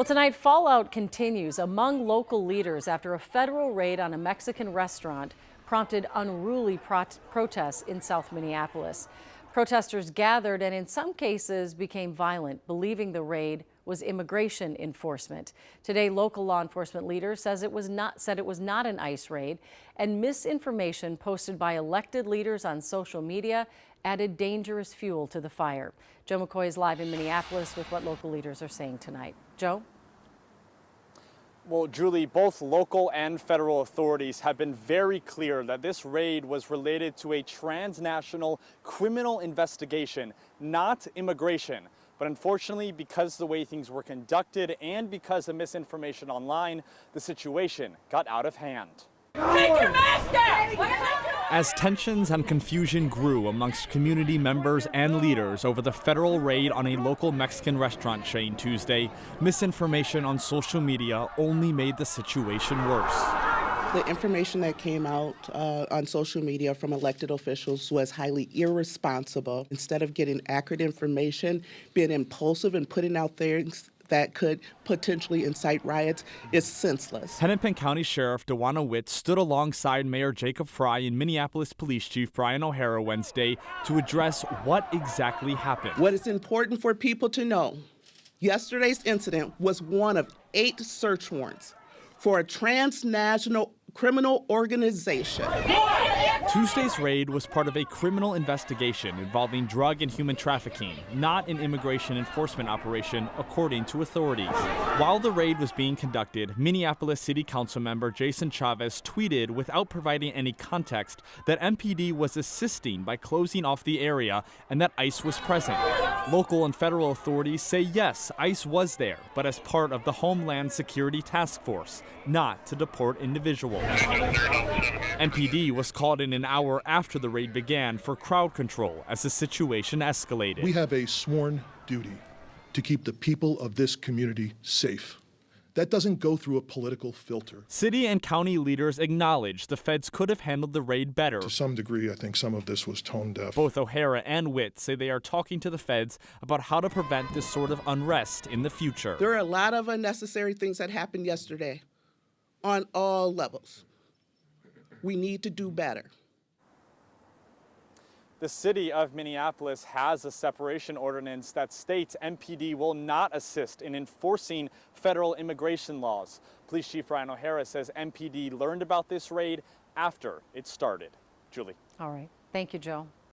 Well, tonight, fallout continues among local leaders after a federal raid on a Mexican restaurant prompted unruly protests in South Minneapolis. Protesters gathered and in some cases became violent, believing the raid was immigration enforcement. Today, local law enforcement leaders said it was not an ICE raid, and misinformation posted by elected leaders on social media added dangerous fuel to the fire. Joe McCoy is live in Minneapolis with what local leaders are saying tonight. Joe? Well, Julie, both local and federal authorities have been very clear that this raid was related to a transnational criminal investigation, not immigration. But unfortunately, because the way things were conducted and because of misinformation online, the situation got out of hand. Take your mask down! As tensions and confusion grew amongst community members and leaders over the federal raid on a local Mexican restaurant chain Tuesday, misinformation on social media only made the situation worse. The information that came out on social media from elected officials was highly irresponsible. Instead of getting accurate information, being impulsive and putting out things that could potentially incite riots is senseless. Hennepin County Sheriff DeWanna Witt stood alongside Mayor Jacob Fry and Minneapolis Police Chief Brian O'Hara Wednesday to address what exactly happened. What is important for people to know, yesterday's incident was one of 8 search warrants for a transnational criminal organization. Tuesday's raid was part of a criminal investigation involving drug and human trafficking, not an immigration enforcement operation, according to authorities. While the raid was being conducted, Minneapolis City Council member Jason Chavez tweeted without providing any context that MPD was assisting by closing off the area and that ICE was present. Local and federal authorities say yes, ICE was there, but as part of the Homeland Security Task Force, not to deport individuals. MPD was called in an hour after the raid began for crowd control as the situation escalated. We have a sworn duty to keep the people of this community safe. That doesn't go through a political filter. City and county leaders acknowledge the feds could have handled the raid better. To some degree, I think some of this was tone deaf. Both O'Hara and Witt say they are talking to the feds about how to prevent this sort of unrest in the future. There are a lot of unnecessary things that happened yesterday on all levels. We need to do better. The city of Minneapolis has a separation ordinance that states MPD will not assist in enforcing federal immigration laws. Police Chief Brian O'Hara says MPD learned about this raid after it started. Julie. All right. Thank you, Joe.